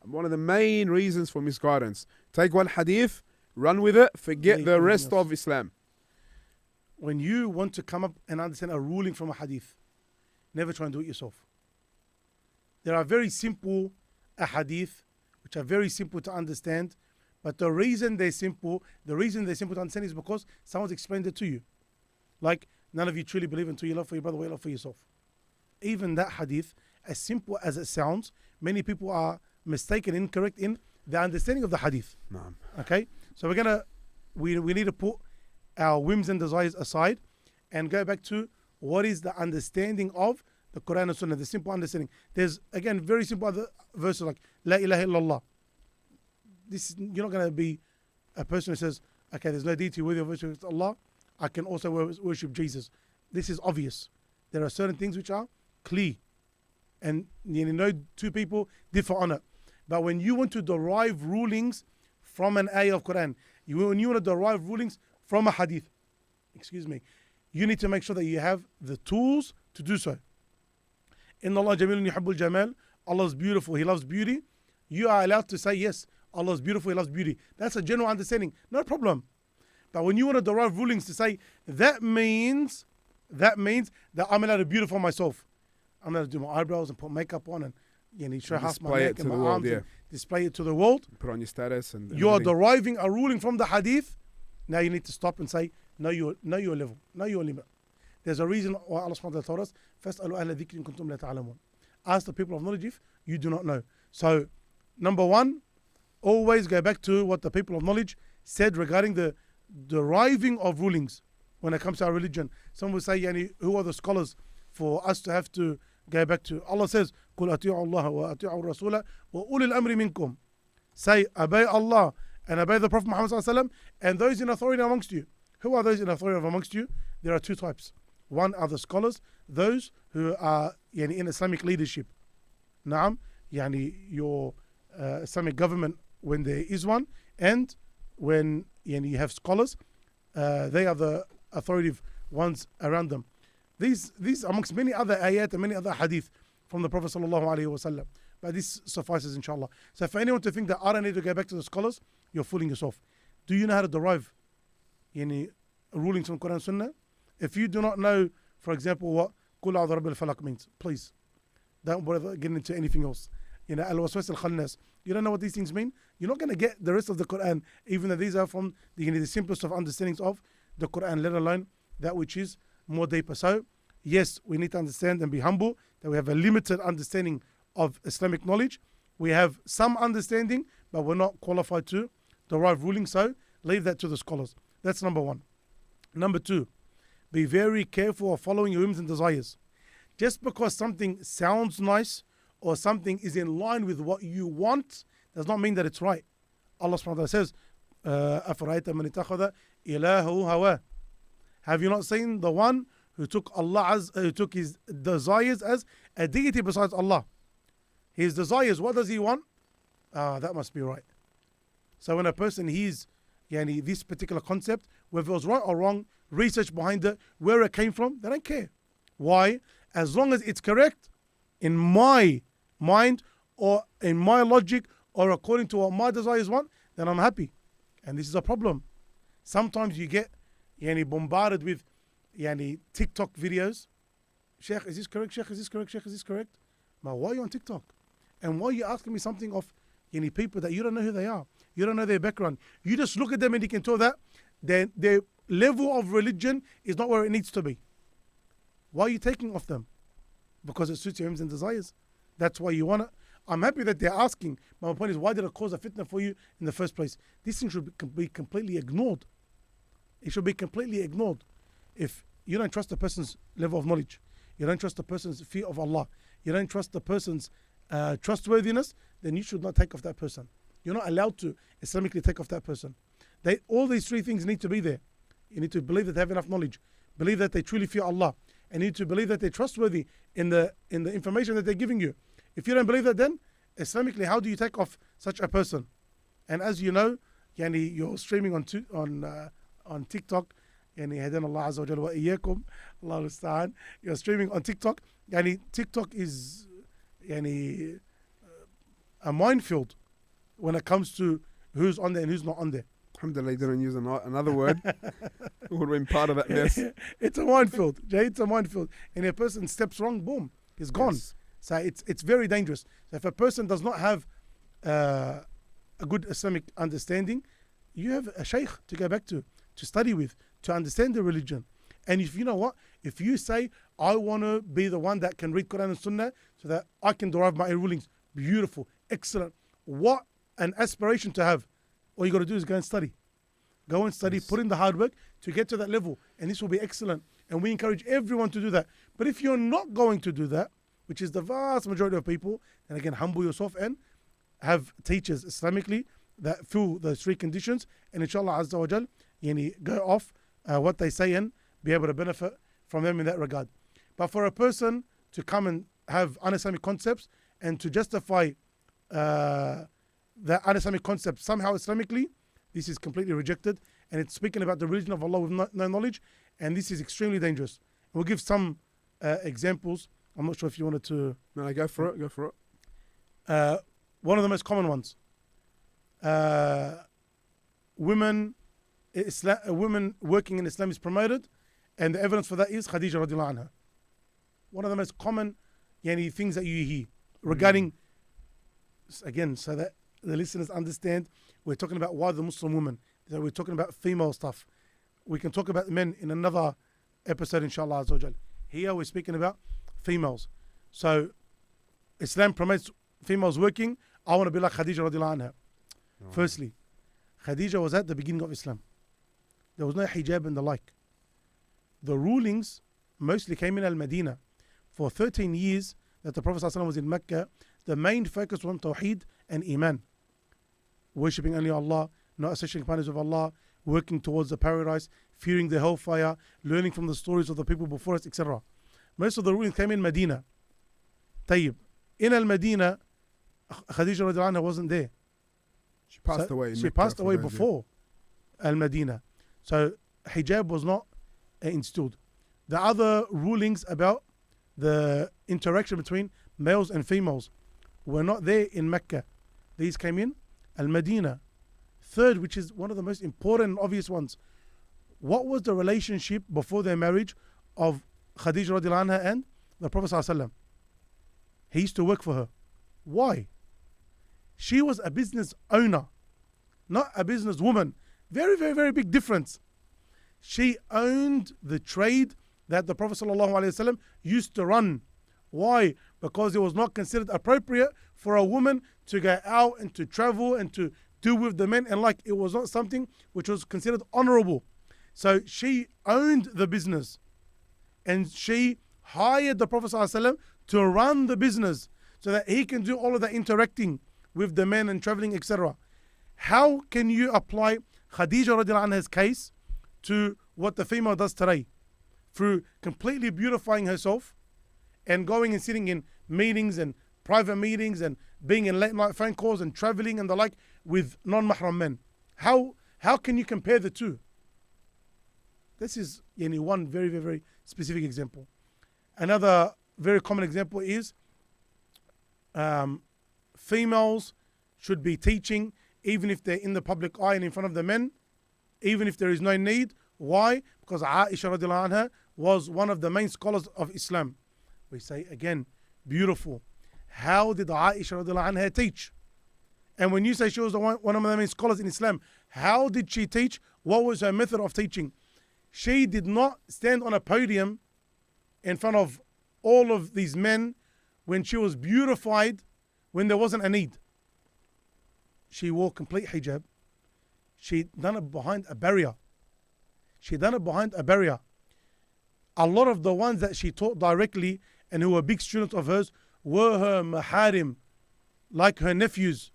one of the main reasons for misguidance. Take one hadith, run with it, forget the rest of Islam. When you want to come up and understand a ruling from a hadith, never try and do it yourself. There are very simple ahadith, which are very simple to understand, but the reason they're simple to understand is because someone's explained it to you. Like, none of you truly believe until you love for your brother what you love for yourself. Even that hadith, as simple as it sounds, many people are mistaken, incorrect in the understanding of the hadith. Naam. Okay? So we need to put our whims and desires aside and go back to what is the understanding of the Quran and Sunnah, the simple understanding. There's, again, very simple other verses like, La ilaha illallah. You're not going to be a person who says, okay, there's no deity worthy of worship except Allah. I can also worship Jesus. This is obvious. There are certain things which are clear. And no two people differ on it. But when you want to derive rulings from an ayah of Quran, when you want to derive rulings from a hadith, you need to make sure that you have the tools to do so. Inna Allah jamilun yuhibbul jamal. Allah is beautiful, He loves beauty. You are allowed to say, yes, Allah is beautiful, He loves beauty. That's a general understanding, no problem. But when you want to derive rulings to say, that means that I'm allowed to beautify myself. I'm allowed to do my eyebrows and put makeup on and show half my neck and my arms and display it to the world. Put on your status. And you are deriving a ruling from the hadith. Now you need to stop and say, know your level, know your limit. There's a reason why Allah subhanahu wa ta'ala told us, فَاسْأَلُوا أَهْلَ ذِكْرٍ كُنْتُمْ لَا تَعْلَمُونَ. Ask the people of knowledge if you do not know. So, number one, always go back to what the people of knowledge said regarding the deriving of rulings when it comes to our religion. Some will say, who are the scholars for us to have to go back to? Allah says, قُلْ أَطِيعُوا اللَّهَ وَأَطِيعُوا الرَّسُولَ وَأُولِي الْأَمْرِ مِنْكُمْ. Say, obey Allah and obey the Prophet Muhammad ﷺ and those in authority amongst you. Who are those in authority amongst you? There are two types. One are the scholars, those who are in Islamic leadership. Naam, your Islamic government when there is one, and when you have scholars, they are the authoritative ones around them. These amongst many other ayat and many other hadith from the Prophet sallallahu alaihi wasallam. But this suffices, inshallah. So for anyone to think that I don't need to go back to the scholars, you're fooling yourself. Do you know how to derive rulings from Quran and Sunnah? If you do not know, for example, what Qul a'udhu rabbil falaq means, please don't bother getting into anything else. Al-waswas al-khannas. You don't know what these things mean? You're not going to get the rest of the Quran, even though these are from the simplest of understandings of the Quran, let alone that which is more deeper. So, yes, we need to understand and be humble that we have a limited understanding of Islamic knowledge. We have some understanding, but we're not qualified to derive rulings, so leave that to the scholars. That's number one. Number two, be very careful of following your whims and desires. Just because something sounds nice or something is in line with what you want does not mean that it's right. Allah subhanahu wa ta'ala says, أَفَرَأَيْتَ مَنِ اتَّخَذَ إِلَهَهُ هَوَاهُ. Have you not seen the one who took his desires as a deity besides Allah? His desires, what does he want? That must be right. So when a person hears this particular concept, whether it was right or wrong, research behind it, where it came from, they don't care. Why? As long as it's correct in my mind or in my logic or according to what my desires want, then I'm happy. And this is a problem. Sometimes you get bombarded with TikTok videos. Sheikh, is this correct? Sheikh, is this correct? Sheikh, is this correct? But why are you on TikTok? And why are you asking me something of people that you don't know who they are? You don't know their background. You just look at them and you can tell that their level of religion is not where it needs to be. Why are you taking off them? Because it suits your whims and desires. That's why you want it. I'm happy that they're asking. But my point is, why did it cause a fitna for you in the first place? This thing should be completely ignored. It should be completely ignored. If you don't trust the person's level of knowledge, you don't trust the person's fear of Allah, you don't trust the person's trustworthiness, then you should not take off that person. You're not allowed to Islamically take off that person. All these three things need to be there. You need to believe that they have enough knowledge, believe that they truly fear Allah, and you need to believe that they're trustworthy in the information that they're giving you. If you don't believe that, then Islamically, how do you take off such a person? And as you know, yani, you're streaming on TikTok. يعني هدانا الله عز وجل وإياكم الله المستعان. You're streaming on TikTok. يعني TikTok is يعني a minefield when it comes to who's on there and who's not on there. Alhamdulillah, you didn't use another word. We would have been part of that mess. It's a minefield, Jay. It's a minefield. And if a person steps wrong, boom, he's gone. Yes. So it's very dangerous. So if a person does not have a good Islamic understanding, you have a sheikh to go back to study with, to understand the religion. And if you know what, if you say, I want to be the one that can read Quran and Sunnah so that I can derive my own rulings, beautiful, excellent. What an aspiration to have. All you got to do is go and study. Go and study, Yes. put in the hard work to get to that level. And this will be excellent. And we encourage everyone to do that. But if you're not going to do that, which is the vast majority of people, then again, humble yourself and have teachers Islamically that fill those three conditions. And inshallah Azza wa Jal, go off what they say and be able to benefit from them in that regard. But for a person to come and have un-Islamic concepts and to justify the un-Islamic concept somehow Islamically, this is completely rejected. And it's speaking about the religion of Allah with no knowledge. And this is extremely dangerous. We'll give some examples. I'm not sure if you wanted to. No, go for it. Go for it. One of the most common ones. Women working in Islam is promoted, and the evidence for that is Khadija radiallahu anha. One of the most common things that you hear regarding, again, so that the listeners understand, we're talking about why the Muslim woman. So we're talking about female stuff. We can talk about men in another episode, inshallah azza wa jal. Here we're speaking about females. So Islam promotes females working. I want to be like Khadija radiallahu anha. No. Firstly, Khadija was at the beginning of Islam. There was no hijab and the like. The rulings mostly came in Al-Madinah. For 13 years that the Prophet ﷺ was in Mecca, the main focus was on Tawheed and Iman. Worshipping only Allah, not associating partners with Allah, working towards the paradise, fearing the hellfire, learning from the stories of the people before us, etc. Most of the rulings came in Medina. Tayyib. In Al-Madinah, Khadija radiallahu anha wasn't there. She passed away. She passed away before Al-Madinah. So hijab was not instilled. The other rulings about the interaction between males and females were not there in Mecca. These came in Al-Madinah. Third, which is one of the most important and obvious ones, what was the relationship before their marriage of Khadija radiallahu anha and the Prophet sallallahu alaihi wasallam? He used to work for her. Why? She was a business owner, not a business woman. Very, very, very big difference. She owned the trade that the Prophet ﷺ used to run. Why? Because it was not considered appropriate for a woman to go out and to travel and to do with the men, and like it was not something which was considered honorable. So she owned the business, and she hired the Prophet ﷺ to run the business so that he can do all of that interacting with the men and traveling, etc. How can you apply Khadija radiallahu anha's case to what the female does today? Through completely beautifying herself and going and sitting in meetings and private meetings and being in late night phone calls and traveling and the like with non-mahram men. How can you compare the two? This is one very, very, very specific example. Another very common example is females should be teaching even if they're in the public eye and in front of the men, even if there is no need. Why? Because Aisha radiallahu anha was one of the main scholars of Islam. We say again, beautiful. How did Aisha radiallahu anha teach? And when you say she was one of the main scholars in Islam, how did she teach? What was her method of teaching? She did not stand on a podium in front of all of these men when she was beautified, when there wasn't a need. She wore complete hijab. She done it behind a barrier. A lot of the ones that she taught directly and who were big students of hers were her maharim, like her nephews.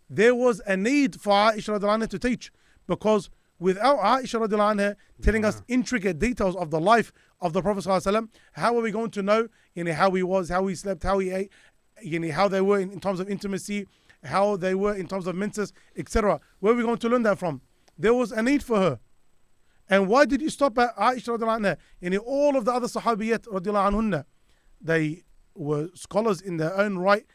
There was a need for Aisha radiallahu anha to teach, because without Aisha radiallahu anha telling us intricate details of the life of the Prophet sallallahu alaihi wasallam, how are we going to know how he was, how he slept, how he ate, how they were in terms of intimacy, how they were in terms of menses, etc. Where are we going to learn that from? There was a need for her. And why did you stop at Aisha radiallahu anha? All of the other sahabiyat radiallahu anhunna, they were scholars in their own right.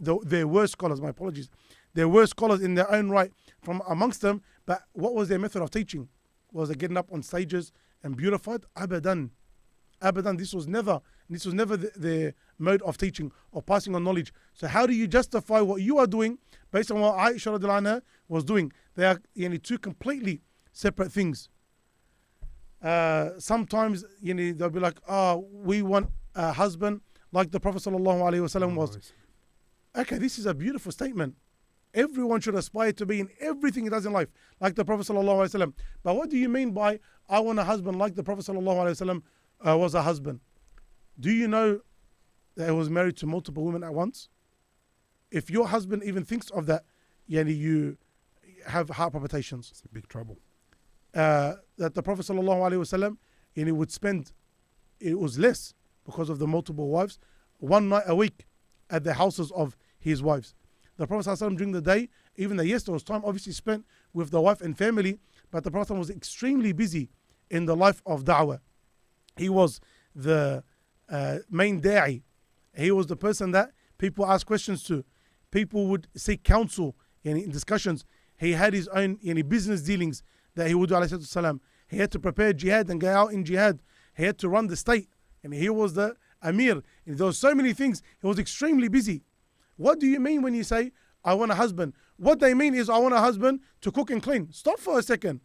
There were scholars, my apologies. There were scholars in their own right from amongst them, but what was their method of teaching? Was they getting up on stages and beautified? Abadan. Abadan. This was never the mode of teaching or passing on knowledge. So how do you justify what you are doing based on what Aisha radiallahu anha was doing? They are two completely separate things. Sometimes they'll be like, we want a husband like the Prophet sallallahu alaihi wasallam was. Okay, this is a beautiful statement. Everyone should aspire to be in everything he does in life like the Prophet sallallahu alaihi wasallam. But what do you mean by I want a husband like the Prophet sallallahu alaihi wasallam was a husband? Do you know that he was married to multiple women at once? If your husband even thinks of that, you have heart palpitations. It's a big trouble. That the Prophet sallallahu alaihi wasallam would spend, it was less because of the multiple wives, one night a week at the houses of his wives. The Prophet sallallahu alaihi wasallam during the day, even though yes, there was time obviously spent with the wife and family, but the Prophet was extremely busy in the life of da'wah. He was the main da'i. He was the person that people asked questions to. People would seek counsel in discussions. He had his own business dealings that he would do, alayhi salam. He had to prepare jihad and go out in jihad. He had to run the state. And he was the Amir. And there were so many things. He was extremely busy. What do you mean when you say, I want a husband? What they mean is, I want a husband to cook and clean. Stop for a second.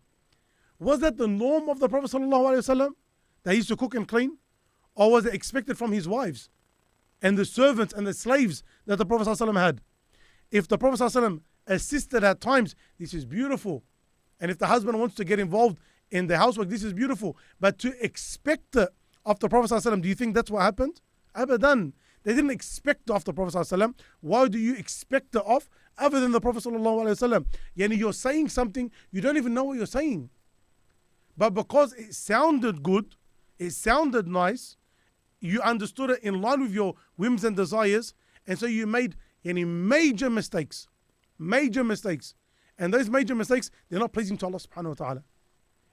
Was that the norm of the Prophet ﷺ, that he used to cook and clean? Or was it expected from his wives and the servants and the slaves that the Prophet ﷺ had? If the Prophet ﷺ assisted at times, this is beautiful. And if the husband wants to get involved in the housework, this is beautiful. But to expect it of the Prophet ﷺ, do you think that's what happened? Abadan. They didn't expect it of the Prophet ﷺ. Why do you expect it of other than the Prophet ﷺ? You're saying something, you don't even know what you're saying. But because it sounded good, it sounded nice, you understood it in line with your whims and desires, and so you made major mistakes. Major mistakes. And those major mistakes, they're not pleasing to Allah subhanahu wa ta'ala.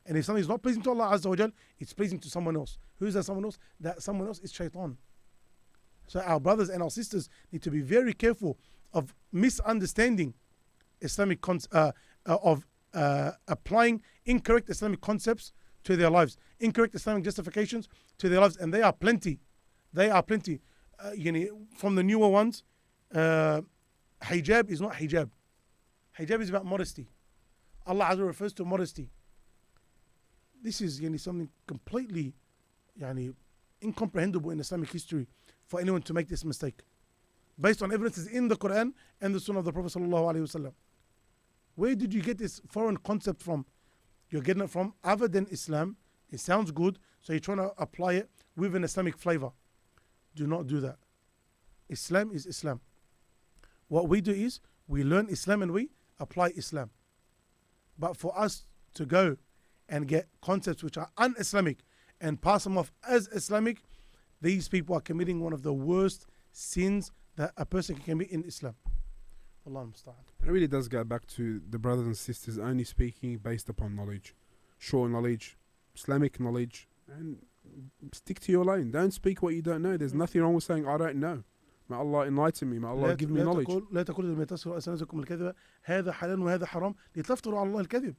And if something is not pleasing to Allah azza wa jal, it's pleasing to someone else. Who is that someone else? That someone else is shaitan. So our brothers and our sisters need to be very careful of misunderstanding Islamic applying incorrect Islamic concepts to their lives, incorrect Islamic justifications to their lives, and they are plenty. They are plenty. From the newer ones, hijab is not hijab. Hijab is about modesty. Allah Azza refers to modesty. This is something completely incomprehensible in Islamic history for anyone to make this mistake, based on evidences in the Quran and the Sunnah of the Prophet sallallahu alaihi wasallam. Where did you get this foreign concept from? You're getting it from other than Islam. It sounds good, so you're trying to apply it with an Islamic flavor. Do not do that. Islam is Islam. What we do is we learn Islam and we apply Islam. But for us to go and get concepts which are un-Islamic and pass them off as Islamic, these people are committing one of the worst sins that a person can commit in Islam. Allah musta'an. It really does go back to the brothers and sisters only speaking based upon knowledge, sure knowledge, Islamic knowledge, and stick to your lane. Don't speak what you don't know. There's nothing wrong with saying I don't know. May Allah enlighten me. May Allah give me knowledge. لا تقولوا لما تصل ألسنتكم الكذب هذا حلال وهذا حرام لتفتروا على الله الكذب.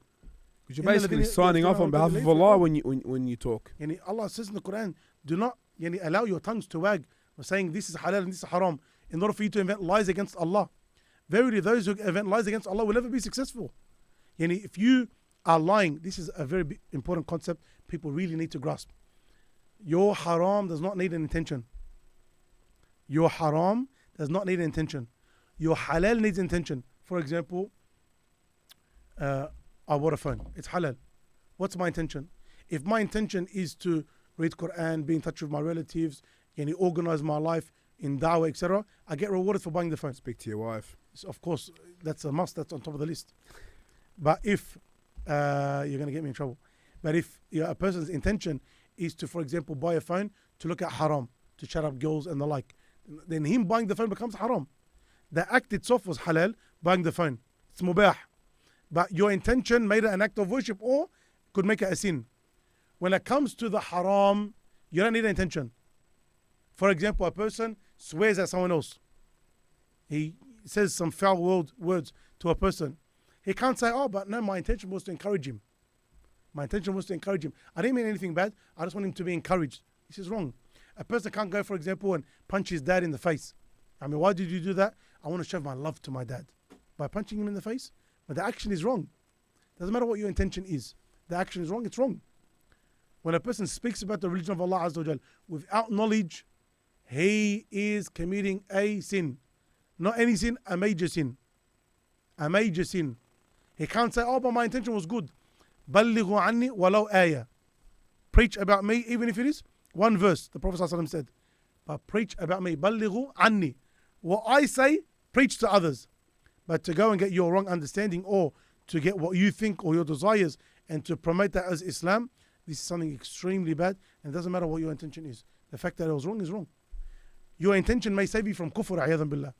Because you're basically signing off on behalf of Allah when you talk. Allah says in the Quran, do not allow your tongues to wag saying this is halal and this is haram in order for you to invent lies against Allah. Verily, those who invent lies against Allah will never be successful. If you are lying, this is a very important concept people really need to grasp. Your haram does not need an intention. Your haram does not need an intention. Your halal needs intention. For example, I bought a phone. It's halal. What's my intention? If my intention is to read Quran, be in touch with my relatives, organize my life in da'wah, etc., I get rewarded for buying the phone. Speak to your wife. So of course, that's a must. That's on top of the list. But if you're going to get me in trouble. But if a person's intention is to, for example, buy a phone to look at haram, to chat up girls and the like, then him buying the phone becomes haram. The act itself was halal, buying the phone. It's mubah. But your intention made it an act of worship or could make it a sin. When it comes to the haram, you don't need an intention. For example, a person swears at someone else. He says some foul words to a person. He can't say, oh, but no, my intention was to encourage him. My intention was to encourage him. I didn't mean anything bad. I just want him to be encouraged. This is wrong. A person can't go, for example, and punch his dad in the face. I mean, why did you do that? I want to show my love to my dad. By punching him in the face? But the action is wrong. Doesn't matter what your intention is. The action is wrong, it's wrong. When a person speaks about the religion of Allah Azza wa Jal without knowledge, he is committing a sin. Not any sin, a major sin. A major sin. He can't say, oh, but my intention was good. بَلِّغُوا عَنِّي وَلَوْ آيَةً. Preach about me, even if it is one verse. The Prophet ﷺ said, but preach about me. بَلِّغُوا عَنِّي. What I say, preach to others. But to go and get your wrong understanding or to get what you think or your desires and to promote that as Islam, this is something extremely bad, and it doesn't matter what your intention is. The fact that it was wrong is wrong. Your intention may save you from kufr, a'yadhan billah.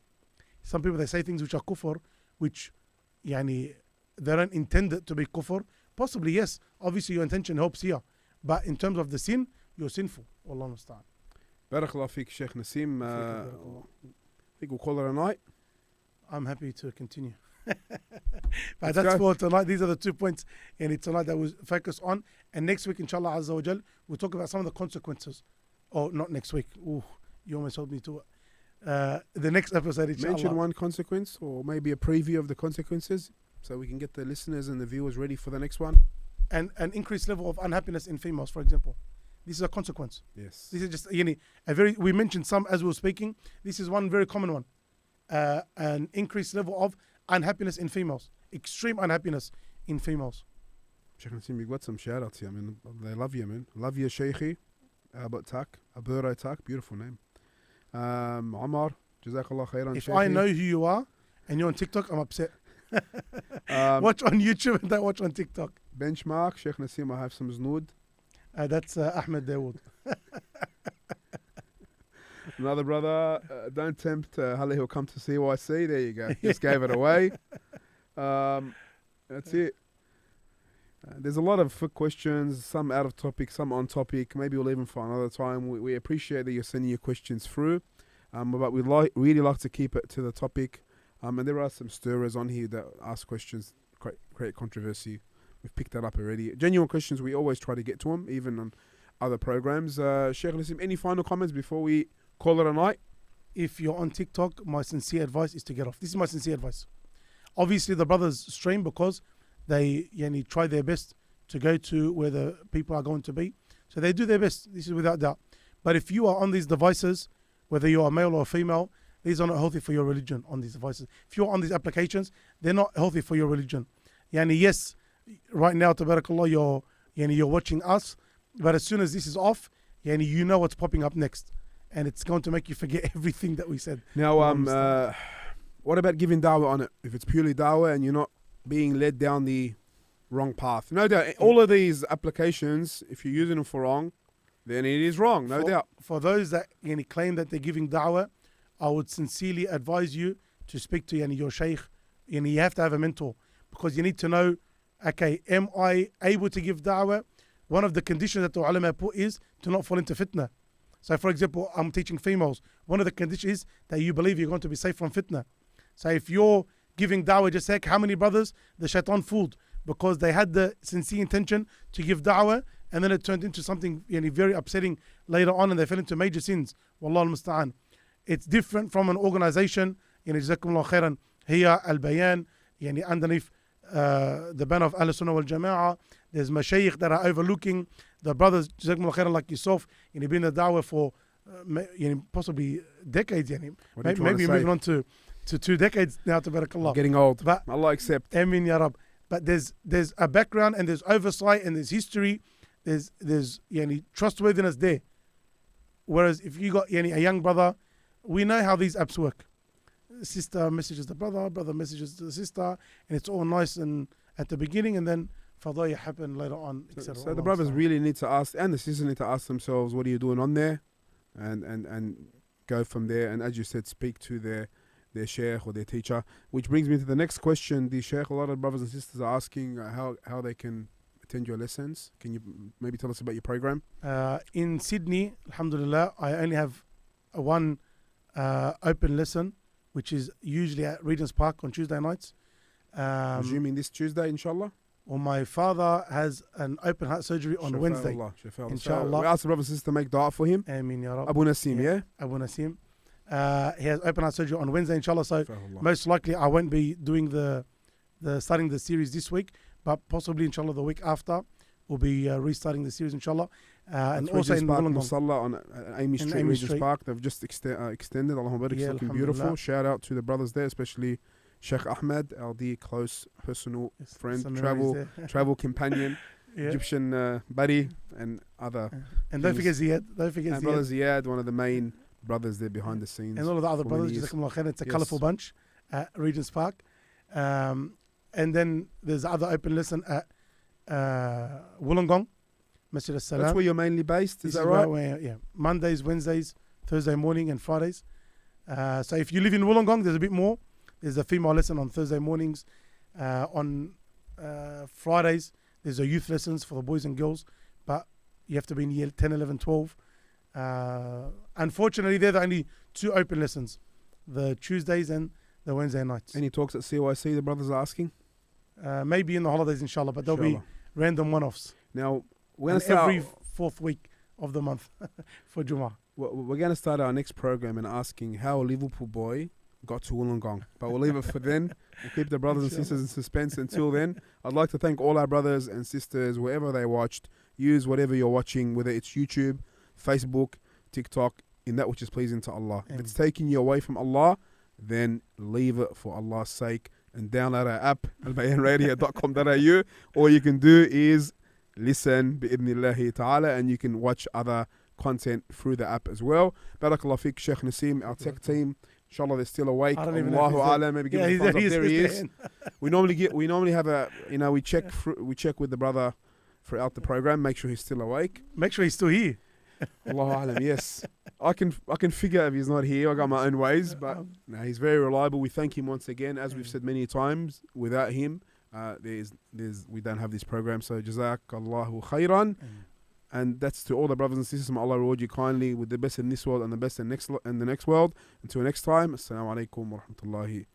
Some people, they say things which are kufr, which they don't intend it to be kufr. Possibly, yes. Obviously, your intention helps here. But in terms of the sin, you're sinful. Wallahu musta'an. Barakallah feek, Sheikh Nassim. I think we'll call it a night. I'm happy to continue. But that's for tonight. These are the 2 points tonight that we'll focus on. And next week, inshallah Azza wa Jal, we'll talk about some of the consequences. Oh, not next week. Ooh, you almost told me to. The next episode, inshallah. Mention one consequence or maybe a preview of the consequences so we can get the listeners and the viewers ready for the next one. And an increased level of unhappiness in females, for example. This is a consequence. Yes. This is just we mentioned some as we were speaking. This is one very common one. An increased level of unhappiness in females. Extreme unhappiness in females. Sheikh Nassim, you've got some shout outs here. I mean, they love you, man. Love you, Sheikhi. About Tak. Aburo Tak. Beautiful name. Omar. Jazakallah khairan. If I know who you are and you're on TikTok, I'm upset. Watch on YouTube and don't watch on TikTok. Benchmark. Sheikh Nassim, I have some znood. That's Ahmed Dawood. Another brother, don't tempt Hali, he'll come to CYC. There you go. Just gave it away. That's it. There's a lot of questions, some out of topic, some on topic. Maybe we'll leave them for another time. We appreciate that you're sending your questions through. But we'd really like to keep it to the topic. And there are some stirrers on here that ask questions, create controversy. We've picked that up already. Genuine questions, we always try to get to them, even on other programs. Sheikh Nassim, any final comments before we call it a night? If you're on TikTok, my sincere advice is to get off. This is my sincere advice. Obviously, the brothers stream because they try their best to go to where the people are going to be. So they do their best. This is without doubt. But if you are on these devices, whether you're a male or a female, these are not healthy for your religion on these devices. If you're on these applications, they're not healthy for your religion. Yes, right now, tabarakallah, you're watching us. But as soon as this is off, you know what's popping up next. And it's going to make you forget everything that we said. Now, what about giving dawah on it? If it's purely dawah and you're not being led down the wrong path. No doubt, all of these applications, if you're using them for wrong, then it is wrong, no doubt. For those that claim that they're giving dawah, I would sincerely advise you to speak to your shaykh. You have to have a mentor because you need to know, okay, am I able to give dawah? One of the conditions that the ulama put is to not fall into fitna. So, for example, I'm teaching females. One of the conditions is that you believe you're going to be safe from fitna. So if you're giving da'wah, just like how many brothers the shaitan fooled because they had the sincere intention to give da'wah and then it turned into something very upsetting later on and they fell into major sins. Wallahu musta'an. It's different from an organization. Jazakumullah khairan. Here, Albayan, underneath the banner of Ahl-Sunnah wal Jama'ah. There's mashayikh that are overlooking the brothers, Jazakumullah khairan, like yourself. You've been in the da'wah for possibly decades. Maybe moving on to 2 decades now, tabarakallah. Getting old. But Allah accept. Amin ya Rab. But there's a background and there's oversight and there's history. There's trustworthiness there. Whereas if you got a young brother, we know how these apps work. Sister messages the brother, brother messages the sister, and it's all nice and at the beginning, and then fadaya happen later on, etc. So the brothers really need to ask, and the sisters need to ask themselves, what are you doing on there? And go from there. And as you said, speak to their sheikh or their teacher. Which brings me to the next question. The sheikh, a lot of brothers and sisters are asking how they can attend your lessons. Can you maybe tell us about your program? In Sydney, alhamdulillah, I only have one open lesson, which is usually at Regent's Park on Tuesday nights. Resuming this Tuesday, inshallah. Well, my father has an open heart surgery on Wednesday. Inshallah. So we ask the brothers and sisters to make dua for him. Ameen ya Rab. Abu Nassim, yeah? Abu Nassim. He has open heart surgery on Wednesday, inshallah. So most likely I won't be doing the starting the series this week, but possibly inshallah the week after we'll be restarting the series, inshallah. And also in Park Wollongong. Musalla on Amy Street, Regent's Park. They've just extended. Allahumma barik, it's looking beautiful. Shout out to the brothers there, especially Sheikh Ahmed, Aldi, close personal friend, travel companion, Egyptian buddy, and other. And don't forget Ziyad. And brother Ziyad, one of the main brothers there behind the scenes. And all of the other brothers, Jazakumullah khair. It's a colourful bunch at Regent's Park. And then there's other open lesson at Wollongong, Masjid al-Salam. That's where you're mainly based, is that right? Yeah. Mondays, Wednesdays, Thursday morning and Fridays. So if you live in Wollongong, there's a bit more. There's a female lesson on Thursday mornings. On Fridays, there's a youth lessons for the boys and girls. But you have to be in year 10, 11, 12. Unfortunately, they're the only two open lessons. The Tuesdays and the Wednesday nights. Any talks at CYC, the brothers are asking? Maybe in the holidays, inshallah. But there'll be random one-offs. Now, we're going to start every fourth week of the month for Jummah. We're going to start our next program and asking how a Liverpool boy got to Wollongong. But we'll leave it for then. We'll keep the brothers and sisters in suspense until then. I'd like to thank all our brothers and sisters, wherever they watched. Use whatever you're watching, whether it's YouTube, Facebook, TikTok, in that which is pleasing to Allah. If it's taking you away from Allah, then leave it for Allah's sake and download our app, albayanradio.com.au. All you can do is listen, bi'idhnillahi ta'ala, and you can watch other content through the app as well. Barakallah fiqh, Sheikh Nassim, our tech team. Inshallah, they're still awake. Allahu A'lam, maybe give him a thumbs up. There he is. We normally have a, we check with the brother throughout the program, make sure he's still awake. Make sure he's still here. Allahu A'lam, yes. I can figure if he's not here. I got my own ways, but no, he's very reliable. We thank him once again. As we've said many times, without him, we don't have this program. So Jazakallahu khairan. And that's to all the brothers and sisters. May Allah reward you kindly with the best in this world and the best in the next world. Until next time, Assalamu alaikum wa rahmatullahi